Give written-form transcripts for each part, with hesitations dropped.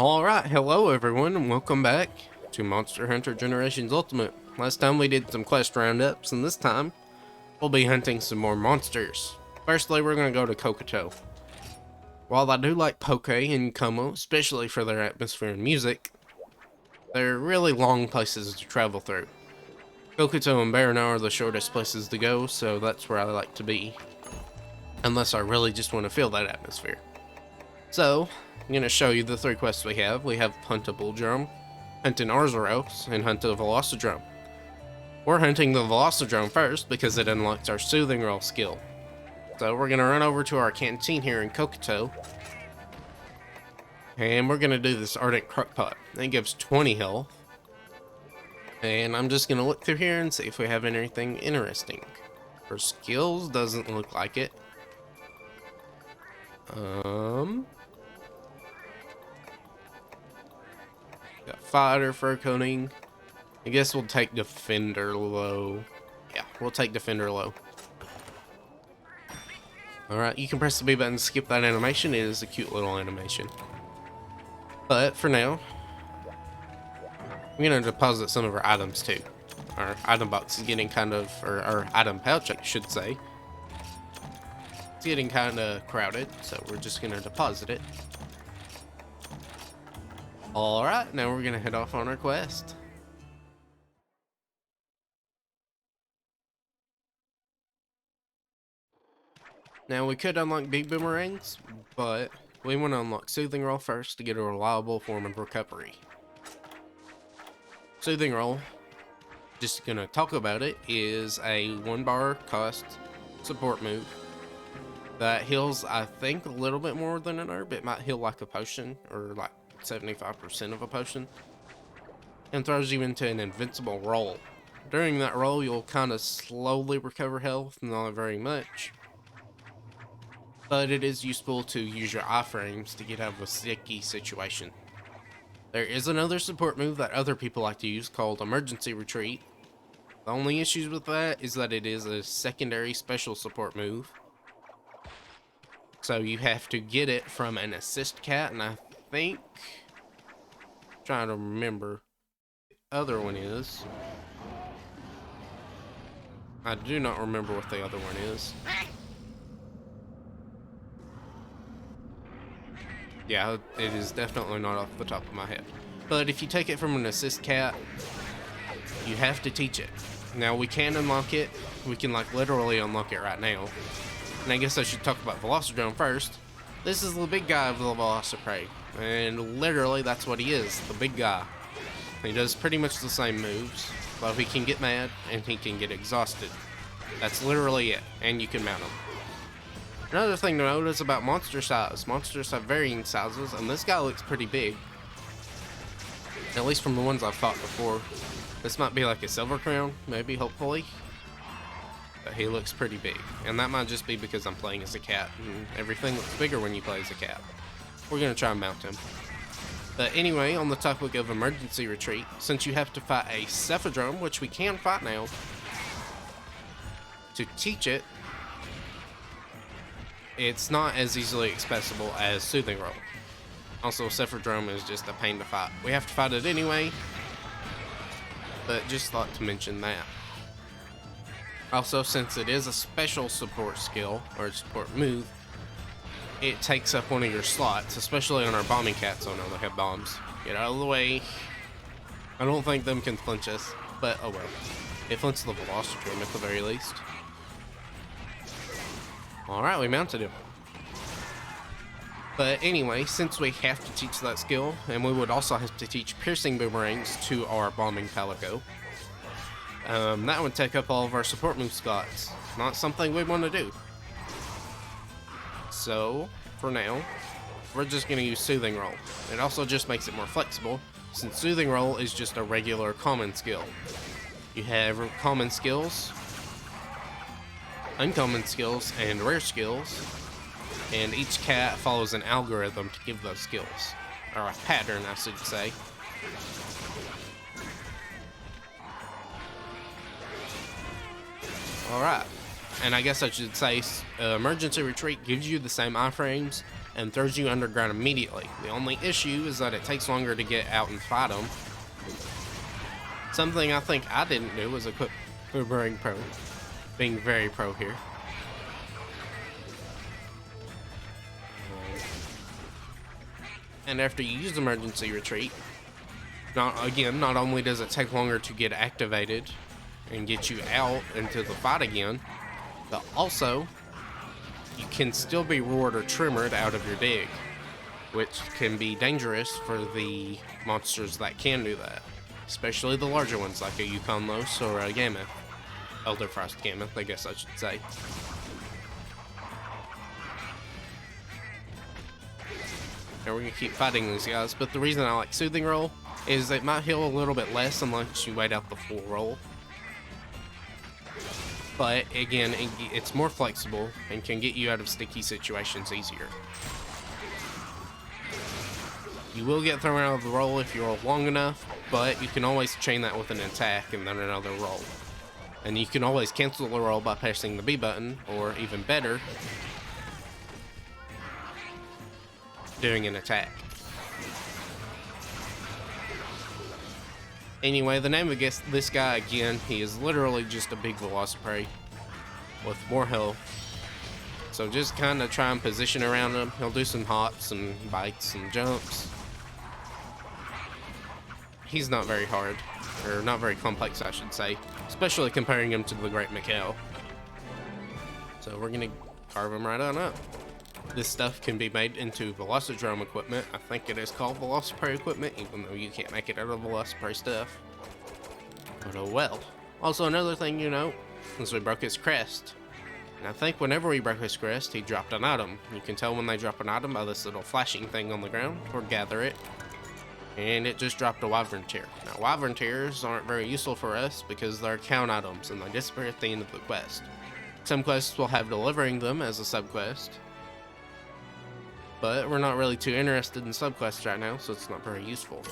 Alright, hello everyone, and welcome back to Monster Hunter Generations Ultimate. Last time we did some quest roundups, and this time we'll be hunting some more monsters. Firstly, we're going to go to Kokoto. While I do like Poke and Como, especially for their atmosphere and music, they're really long places to travel through. Kokoto and Baranow are the shortest places to go, so that's where I like to be. Unless I really just want to feel that atmosphere. So, I'm going to show you the three quests we have. We have Hunt a Bulldrome, Hunt an Arzuros, and Hunt a Velocidrome. We're hunting the Velocidrome first because it unlocks our Soothing Roll skill. So we're going to run over to our canteen here in Kokoto, and we're going to do this Ardent Crockpot. It gives 20 health. And I'm just going to look through here and see if we have anything interesting. For skills, doesn't look like it. Got Fighter, Fur Coating. I guess we'll take Defender low. Yeah, we'll take Defender low. Alright, you can press the B button to skip that animation. It is a cute little animation. But for now, I'm going to deposit some of our items too. Our item box is getting kind of, or our item pouch I should say. It's getting kind of crowded, so we're just going to deposit it. Alright, now we're going to head off on our quest. Now we could unlock big boomerangs, but we want to unlock Soothing Roll first to get a reliable form of recovery. Soothing Roll, just going to talk about it, is a 1 bar cost support move that heals, I think, a little bit more than an herb. It might heal like a potion, or like 75% of a potion, and throws you into an invincible roll. During that roll, you'll kind of slowly recover health, not very much, but it is useful to use your iframes to get out of a sticky situation. There is another support move that other people like to use called Emergency Retreat. The only issues with that is that it is a secondary special support move, so you have to get it from an assist cat, and I think, trying to remember, the other one is, I do not remember what the other one is. Yeah, it is definitely not off the top of my head. But if you take it from an assist cat, you have to teach it. Now we can unlock it. We can like literally unlock it right now. And I guess I should talk about Velocidrome first. This is the big guy of the Velociprey. And literally that's what he is, the big guy. He does pretty much the same moves, but he can get mad and he can get exhausted. That's literally it, and you can mount him. Another thing to notice about monster size. Monsters have varying sizes, and this guy looks pretty big. At least from the ones I've fought before. This might be like a Silver Crown, maybe, hopefully. But he looks pretty big. And that might just be because I'm playing as a cat, and everything looks bigger when you play as a cat. We're going to try and mount him. But anyway, on the topic of Emergency Retreat, since you have to fight a Cephadrome, which we can fight now, to teach it, it's not as easily accessible as Soothing Roll. Also, Cephadrome is just a pain to fight. We have to fight it anyway, but just thought to mention that. Also, since it is a special support skill, or support move, it takes up one of your slots, especially on our bombing cats. Oh no, they have bombs. Get out of the way. I don't think them can flinch us, but oh well. It flinches the Velocidrome at the very least. Alright, we mounted him. But anyway, since we have to teach that skill, and we would also have to teach piercing boomerangs to our bombing palico, that would take up all of our support move slots. Not something we want to do. So, for now, we're just going to use Soothing Roll. It also just makes it more flexible, since Soothing Roll is just a regular common skill. You have common skills, uncommon skills, and rare skills, and each cat follows an algorithm to give those skills, or a pattern I should say. Alright, and I guess I should say Emergency Retreat gives you the same iframes and throws you underground immediately. The only issue is that it takes longer to get out and fight them. Something I think I didn't do was equip Boomerang Pro, being very pro here. And after you use Emergency Retreat, not only does it take longer to get activated and get you out into the fight again, but also you can still be roared or trimmered out of your dig, which can be dangerous for the monsters that can do that, especially the larger ones like a Yukonlos or a Gammoth, Elder Frost Gammoth, I guess I should say. And we're gonna keep fighting these guys, but the reason I like Soothing Roll is it might heal a little bit less unless you wait out the full roll. But again, it's more flexible and can get you out of sticky situations easier. You will get thrown out of the roll if you roll long enough, but you can always chain that with an attack and then another roll. And you can always cancel the roll by pressing the B button, or even better, doing an attack. Anyway, the name of this guy again, he is literally just a big Velociprey with more health. So just kind of try and position around him. He'll do some hops and bites and jumps. He's not very hard, or not very complex I should say, especially comparing him to the Great Mikhail. So we're gonna carve him right on up. This stuff can be made into Velocidrome equipment. I think it is called Velociprey equipment, even though you can't make it out of Velociprey stuff. But oh well. Also, another thing you know is we broke his crest. And I think whenever we broke his crest, he dropped an item. You can tell when they drop an item by this little flashing thing on the ground, or gather it. And it just dropped a Wyvern Tear. Now, Wyvern Tears aren't very useful for us because they're count items and they disappear at the end of the quest. Some quests will have delivering them as a subquest, but we're not really too interested in subquests right now, so it's not very useful.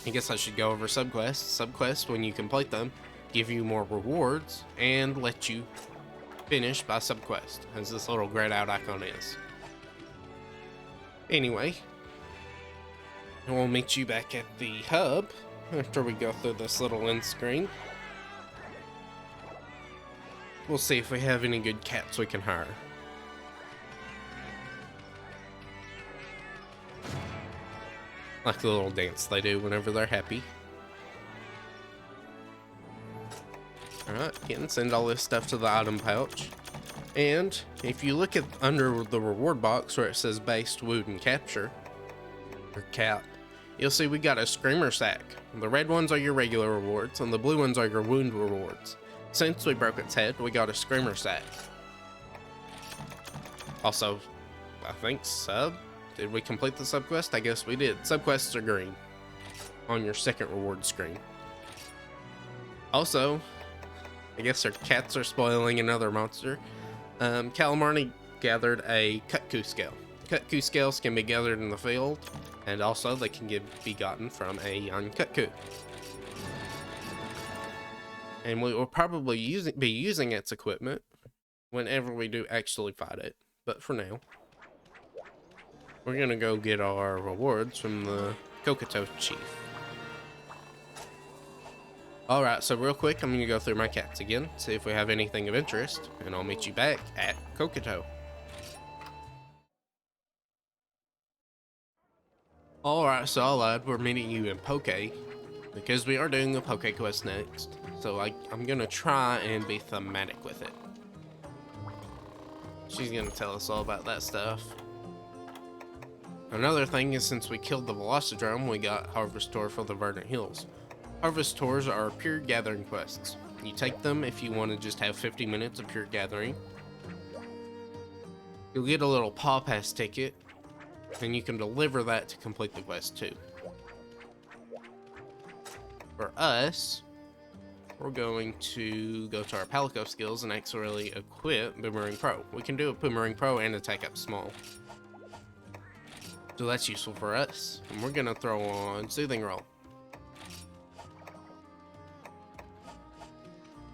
I guess I should go over subquests. Subquests, when you complete them, give you more rewards and let you finish by subquest, as this little grayed out icon is. Anyway, we'll meet you back at the hub after we go through this little end screen. We'll see if we have any good cats we can hire. Like the little dance they do whenever they're happy. Alright, again, send all this stuff to the item pouch. And if you look at under the reward box where it says based, wound, and capture, or cap, you'll see we got a Screamer Sack. The red ones are your regular rewards, and the blue ones are your wound rewards. Since we broke its head, we got a Screamer Sack. Also, I think did we complete the subquest? I guess we did. Subquests are green on your second reward screen. Also, I guess our cats are spoiling another monster. Calamari gathered a Kutku scale. Kutku scales can be gathered in the field, and also they can be gotten from a young Kutku. And we will probably be using its equipment whenever we do actually fight it. But for now, we're gonna go get our rewards from the Kokoto Chief. Alright, so real quick, I'm gonna go through my cats again, see if we have anything of interest, and I'll meet you back at Kokoto. Alright, so I'll add, we're meeting you in Poke, because we are doing a Poke quest next, so I'm gonna try and be thematic with it. She's gonna tell us all about that stuff. Another thing is, since we killed the Velocidrome, we got Harvest Tour for the Verdant Hills. Harvest Tours are pure gathering quests. You take them if you want to just have 50 minutes of pure gathering. You'll get a little Paw Pass ticket, and you can deliver that to complete the quest too. For us, we're going to go to our Palico skills and actually equip Boomerang Pro. We can do a Boomerang Pro and attack up small. So that's useful for us. And we're gonna throw on Soothing Roll.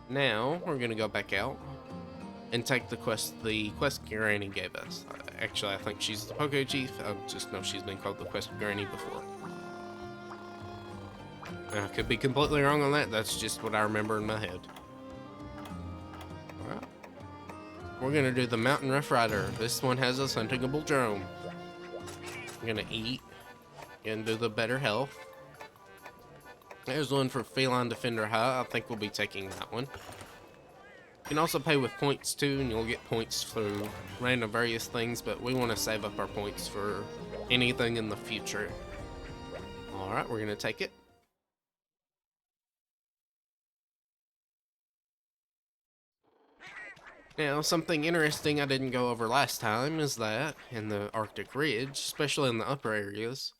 Now, we're gonna go back out and take the quest Granny gave us. Actually, I think she's the Poke Chief. I just know she's been called the Quest Granny before. I could be completely wrong on that. That's just what I remember in my head. Alright. We're gonna do the Mountain Roughrider. This one has us hunting a Bulldrome. I'm gonna eat and do the better health. There's one for Feline Defender High. I think we'll be taking that one. You can also pay with points too, and you'll get points through random various things, but we want to save up our points for anything in the future. Alright, we're gonna take it. Now, something interesting I didn't go over last time is that in the Arctic Ridge, especially in the upper areas,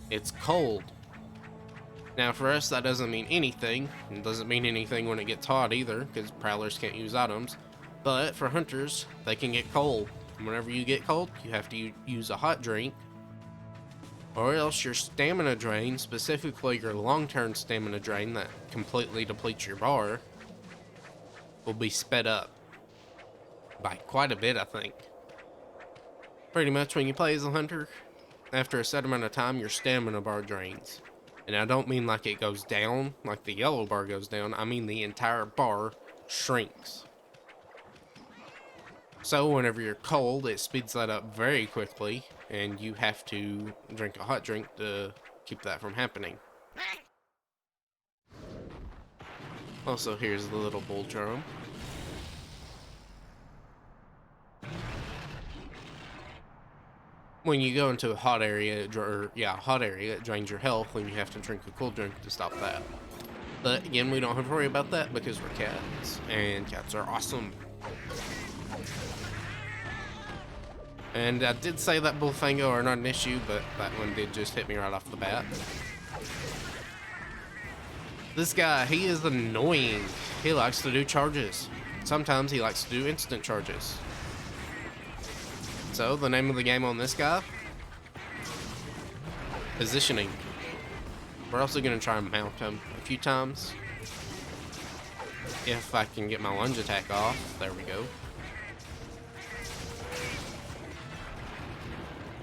it's cold. Now, for us, that doesn't mean anything. It doesn't mean anything when it gets hot either, because Prowlers can't use items. But for hunters, they can get cold. And whenever you get cold, you have to use a hot drink, or else your stamina drain, specifically your long-term stamina drain that completely depletes your bar, will be sped up. By quite a bit, I think. Pretty much when you play as a hunter, after a set amount of time, your stamina bar drains. And I don't mean like it goes down, like the yellow bar goes down, I mean the entire bar shrinks. So whenever you're cold, it speeds that up very quickly, and you have to drink a hot drink to keep that from happening. Also, here's the little Bulldrome. When you go into a hot area, it drains your health, and you have to drink a cool drink to stop that. But again, we don't have to worry about that because we're cats, and cats are awesome. And I did say that Bullfango are not an issue, but that one did just hit me right off the bat. This guy, he is annoying. He likes to do charges. Sometimes he likes to do instant charges. So, the name of the game on this guy? Positioning. We're also going to try and mount him a few times. If I can get my lunge attack off. There we go.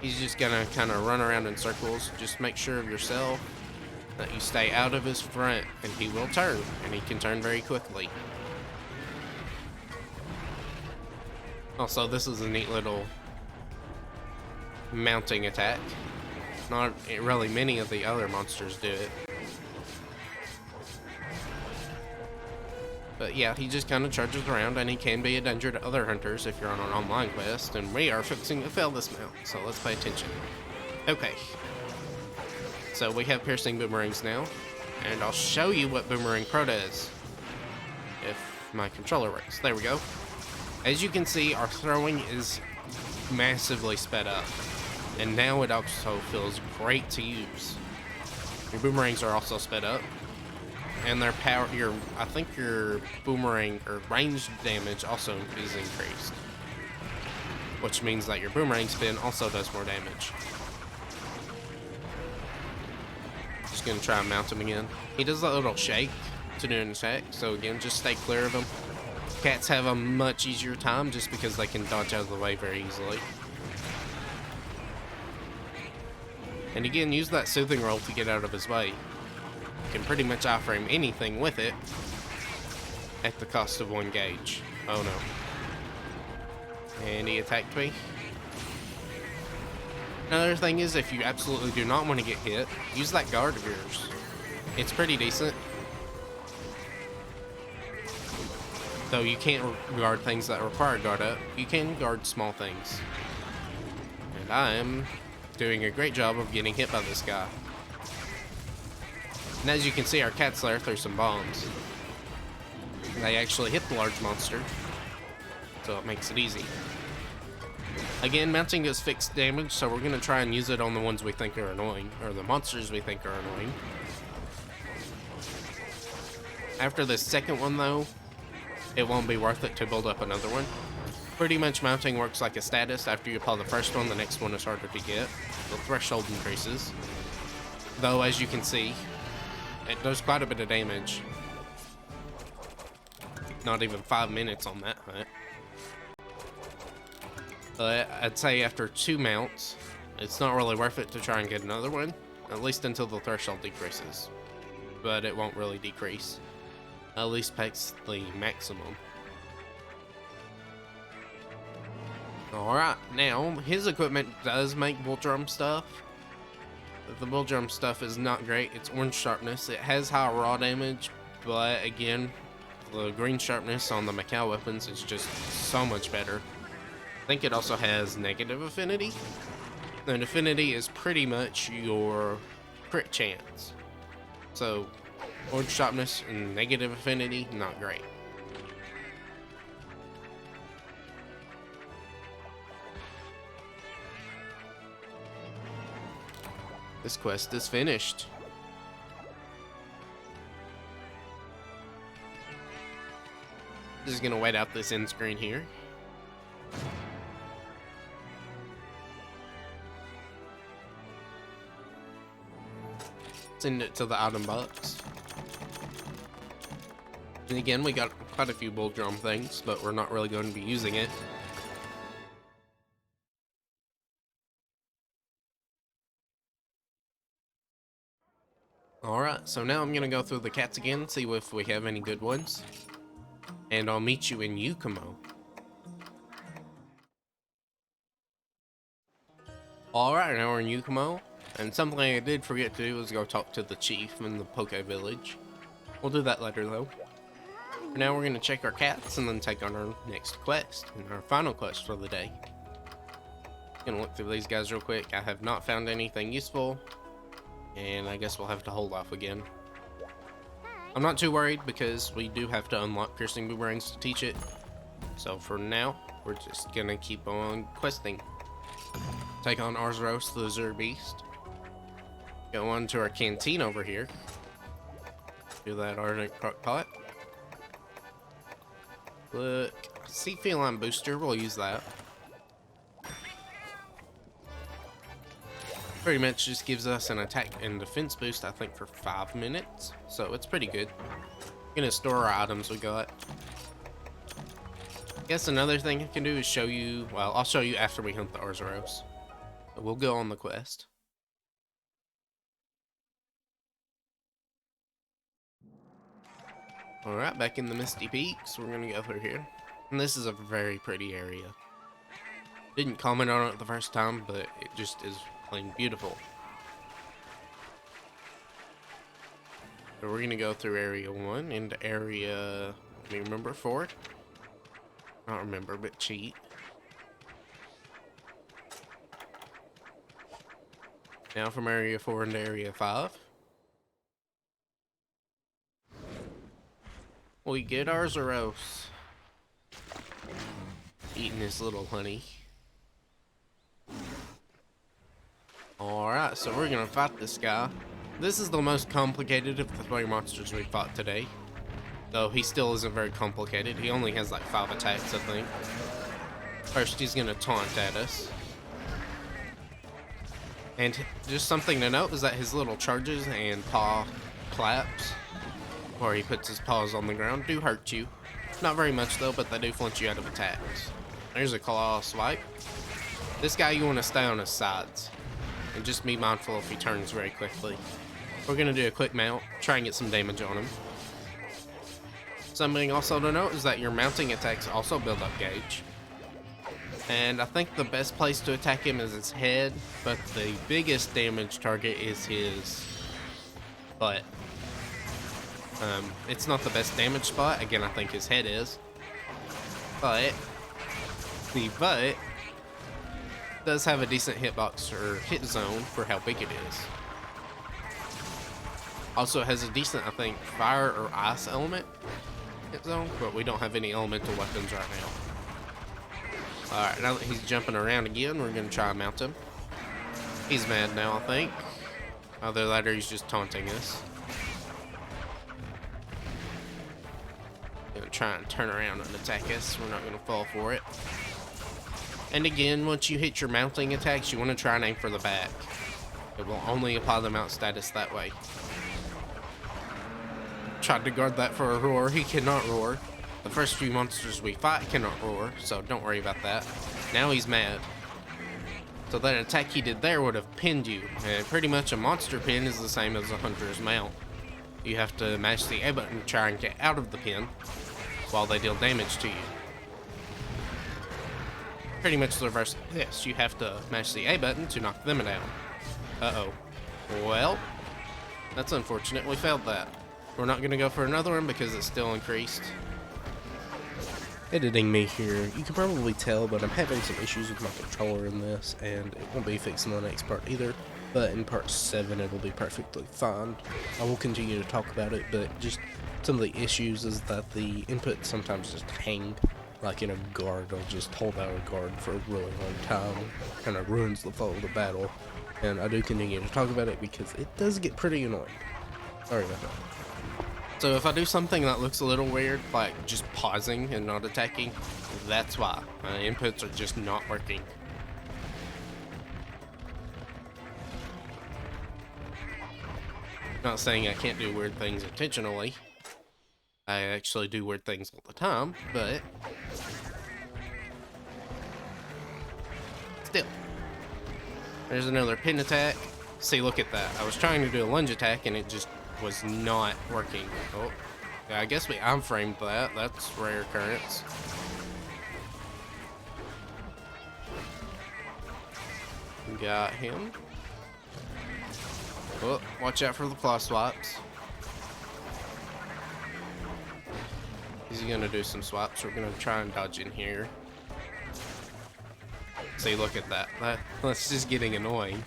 He's just going to kind of run around in circles. Just make sure of yourself that you stay out of his front, and he will turn. And he can turn very quickly. Also, this is a neat little mounting attack. Not really many of the other monsters do it. But yeah, he just kind of charges around, and he can be a danger to other hunters if you're on an online quest, and we are fixing to fail this mount, so let's pay attention. Okay. So we have piercing boomerangs now, and I'll show you what Boomerang Pro does. If my controller works. There we go. As you can see, our throwing is massively sped up. And now it also feels great to use. Your boomerangs are also sped up. And their power, I think your boomerang or range damage also is increased. Which means that your boomerang spin also does more damage. Just gonna try and mount him again. He does a little shake to do an attack, so again, just stay clear of him. Cats have a much easier time just because they can dodge out of the way very easily. And again, use that soothing roll to get out of his way. You can pretty much iframe anything with it at the cost of 1 gauge. Oh no. And he attacked me. Another thing is, if you absolutely do not want to get hit, use that guard of yours. It's pretty decent. Though you can't guard things that require guard up, you can guard small things. And I am doing a great job of getting hit by this guy. And as you can see, our cat slayer threw some bombs. They actually hit the large monster, so it makes it easy. Again, mounting is fixed damage, so we're going to try and use it on the ones we think are annoying, or the monsters we think are annoying. After the second one, though, it won't be worth it to build up another one. Pretty much mounting works like a status. After you apply the first one, the next one is harder to get. The threshold increases. Though, as you can see, it does quite a bit of damage. Not even 5 minutes on that hunt. But I'd say after 2 mounts, it's not really worth it to try and get another one, at least until the threshold decreases. But it won't really decrease, at least past the maximum. Alright, now his equipment does make Bulldrome stuff. The Bulldrome stuff is not great. It's orange sharpness. It has high raw damage, but again, the green sharpness on the Macau weapons is just so much better. I think it also has negative affinity. And affinity is pretty much your crit chance. So, orange sharpness and negative affinity, not great. This quest is finished. Just gonna wait out this end screen here. Send it to the item box. And again, we got quite a few Bulldrome things, but we're not really going to be using it. Alright, so now I'm gonna go through the cats again, see if we have any good ones. And I'll meet you in Yukumo. Alright, now we're in Yukumo. And something I did forget to do was go talk to the chief in the Poke Village. We'll do that later though. For now we're gonna check our cats and then take on our next quest, and our final quest for the day. Gonna look through these guys real quick. I have not found anything useful. And I guess we'll have to hold off again. I'm not too worried because we do have to unlock piercing boomerangs to teach it. So for now, we're just gonna keep on questing. Take on Arzuros, the Azure Beast. Go on to our canteen over here. Do that Arctic crock pot. Look, sea feline booster, we'll use that. Pretty much just gives us an attack and defense boost, I think, for 5 minutes. So it's pretty good. Gonna store our items we got. Guess another thing I can do is show you, well, I'll show you after we hunt the Arzuros. We'll go on the quest. Alright, back in the Misty Peaks, we're gonna go through here. And this is a very pretty area. Didn't comment on it the first time, but it just is plain beautiful. So we're gonna go through area 1 into area, let me remember, 4? I don't remember, but cheat. Now from area 4 into area 5. We get Arzuros. Eating his little honey. Alright, so we're gonna fight this guy. This is the most complicated of the 3 monsters we fought today. Though he still isn't very complicated. He only has like 5 attacks, I think. First, he's gonna taunt at us. And just something to note is that his little charges and paw claps, where he puts his paws on the ground, do hurt you. Not very much though, but they do flinch you out of attacks. There's a claw swipe. This guy, you want to stay on his sides. And just be mindful if he turns very quickly. We're going to do a quick mount, try and get some damage on him. Something also to note is that your mounting attacks also build up gauge. And I think the best place to attack him is his head, but the biggest damage target is his butt. It's not the best damage spot. Again, I think his head is. But the butt does have a decent hitbox or hit zone for how big it is. Also has a decent, I think, fire or ice element hit zone, but we don't have any elemental weapons right now. Alright, now that he's jumping around again, we're going to try and mount him. He's mad now, I think. Either that or he's just taunting us. Gonna try and turn around and attack us. We're not going to fall for it. And again, once you hit your mounting attacks, you want to try and aim for the back. It will only apply the mount status that way. Tried to guard that for a roar. He cannot roar. The first few monsters we fight cannot roar, so don't worry about that. Now he's mad. So that attack he did there would have pinned you. And pretty much a monster pin is the same as a hunter's mount. You have to mash the A button to try and get out of the pin while they deal damage to you. Pretty much the reverse of this. You have to mash the A button to knock them down. Uh-oh. Well, that's unfortunate. We failed that. We're not going to go for another one because it's still increased. Editing me here, you can probably tell, but I'm having some issues with my controller in this, and it won't be fixed in the next part either. But in part 7, it'll be perfectly fine. I will continue to talk about it, but just some of the issues is that the input sometimes just hang. Like in a guard, I'll just hold out a guard for a really long time. Kind of ruins the flow of the battle. And I do continue to talk about it because it does get pretty annoying. Sorry about that. So if I do something that looks a little weird, like just pausing and not attacking, that's why. My inputs are just not working. Not saying I can't do weird things intentionally. I actually do weird things all the time, but still. There's another pin attack. See, look at that. I was trying to do a lunge attack and it just was not working. Oh, yeah, I guess we framed that. That's rare occurrence. Got him. Oh, watch out for the claw swipes. He's gonna do some swaps. We're gonna try and dodge in here. See, look at that. That's just getting annoying.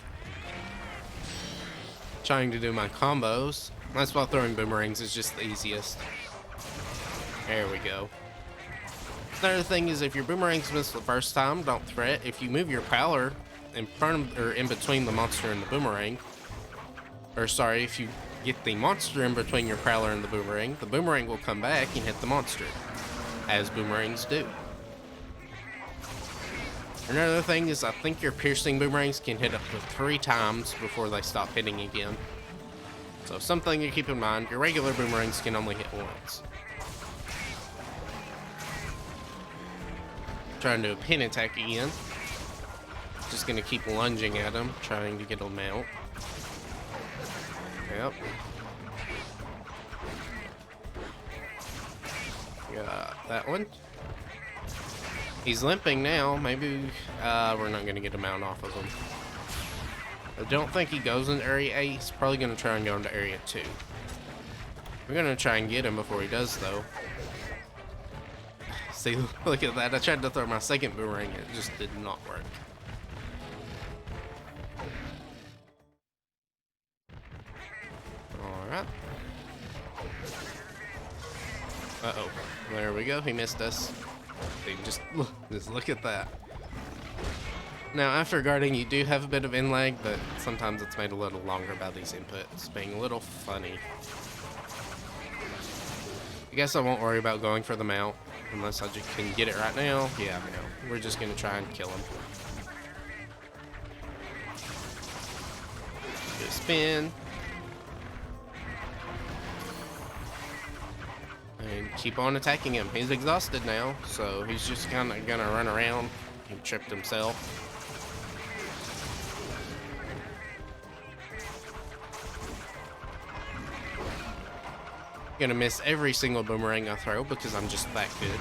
Trying to do my combos. That's why throwing boomerangs is just the easiest. There we go. Another thing is, if your boomerangs miss the first time, don't fret. If you move your Prowler in front of, or in between the monster and the boomerang, or sorry, if you get the monster in between your Prowler and the boomerang will come back and hit the monster, as boomerangs do. Another thing is, I think your piercing boomerangs can hit up to 3 times before they stop hitting again. So something to keep in mind, your regular boomerangs can only hit once. Trying to do a pin attack again. Just gonna keep lunging at him, trying to get him out. Yep. Got that one. He's limping now. Maybe we're not going to get a mount off of him. I don't think he goes into Area 8. He's probably going to try and go into Area 2. We're going to try and get him before he does, though. See, look at that. I tried to throw my second boomerang. It just did not work. Alright. Uh-oh. There we go. He missed us. Just look at that. Now, after guarding, you do have a bit of in-lag, but sometimes it's made a little longer by these inputs being a little funny. I guess I won't worry about going for the mount, unless I just can get it right now. Yeah, no. We're just going to try and kill him. Do a spin. And keep on attacking him. He's exhausted now, so he's just kind of gonna run around. He tripped himself. Gonna miss every single boomerang I throw because I'm just that good.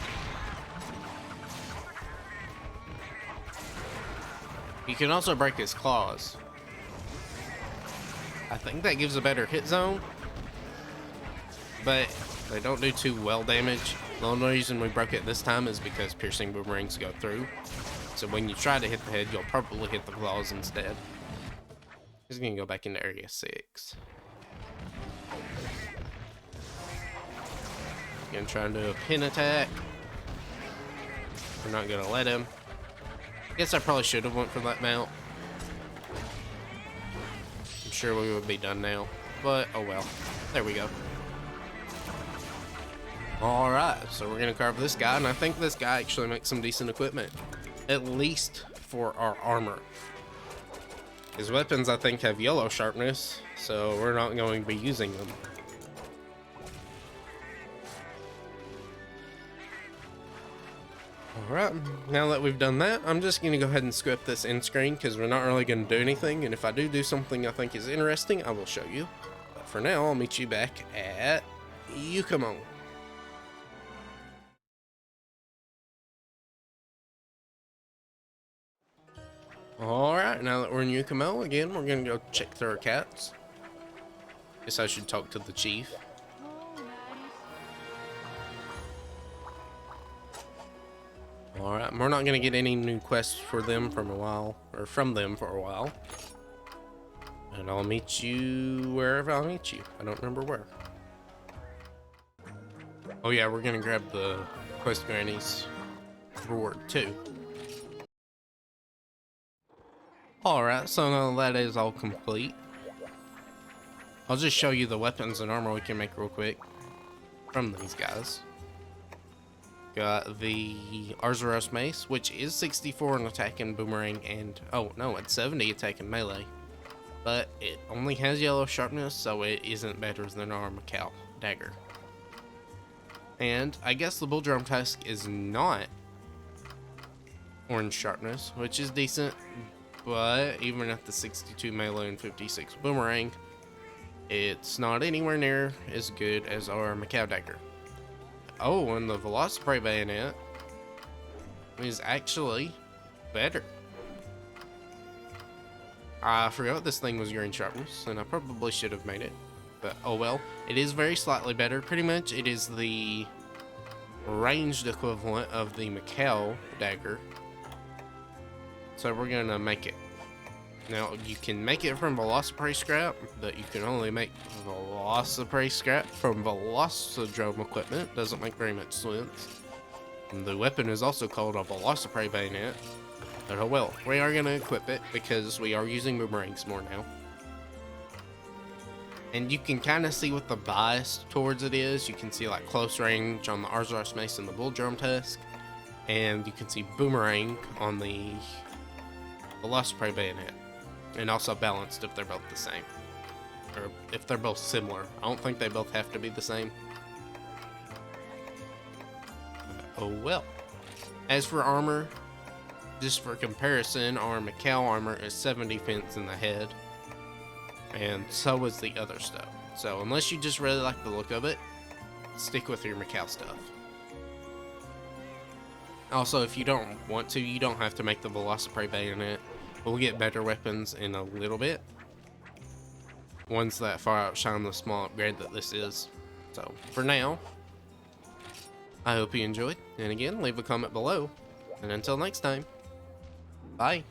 You can also break his claws. I think that gives a better hit zone, but they don't do too well damage. The only reason we broke it this time is because piercing boomerangs go through. So when you try to hit the head, you'll probably hit the claws instead. He's gonna go back into Area 6. Gonna try and do a pin attack. We're not gonna let him. I guess I probably should have went for that mount. I'm sure we would be done now, but oh well. There we go. Alright, so we're gonna carve this guy, and I think this guy actually makes some decent equipment. At least for our armor. His weapons, I think, have yellow sharpness, so we're not going to be using them. Alright, now that we've done that, I'm just going to go ahead and script this end screen because we're not really going to do anything, and if I do something I think is interesting, I will show you. But for now, I'll meet you back at Yukamon. Alright, now that we're in Yukamon, again, we're going to go check through our cats. Guess I should talk to the chief. Alright, we're not going to get any new quests for them from them for a while. And I'll meet you wherever I'll meet you. I don't remember where. Oh yeah, we're going to grab the Quest Granny's reward too. Alright, so now that is all complete. I'll just show you the weapons and armor we can make real quick from these guys. Got the Arzuros mace, which is 64 in attack and boomerang, and oh no, it's 70 attack and melee. But it only has yellow sharpness, so it isn't better than our Macau dagger. And I guess the Bulldrome tusk is not orange sharpness, which is decent, but even at the 62 melee and 56 boomerang, it's not anywhere near as good as our Macau dagger. Oh, and the Velocidrome bayonet is actually better. I forgot this thing was green sharpness, and I probably should have made it. But oh well, it is very slightly better. Pretty much it is the ranged equivalent of the Macau dagger. So we're gonna make it. Now you can make it from Velocidrome scrap, but you can only make Velocidrome scrap from Velocidrome equipment. Doesn't make very much sense. And the weapon is also called a Velocidrome bayonet. But oh well, we are gonna equip it because we are using boomerangs more now. And you can kind of see what the bias towards it is. You can see like close range on the Arzuros mace and the Bulldrome tusk, and you can see boomerang on the Velocidrome bayonet. And also balanced if they're both the same. Or if they're both similar. I don't think they both have to be the same. Oh well. As for armor, just for comparison, our Macau armor is 7 defense in the head. And so is the other stuff. So unless you just really like the look of it, stick with your Macau stuff. Also, if you don't want to, you don't have to make the Velocidrome bayonet. We'll get better weapons in a little bit. Ones that far outshine the small upgrade that this is. So, for now, I hope you enjoyed. And again, leave a comment below. And until next time, bye.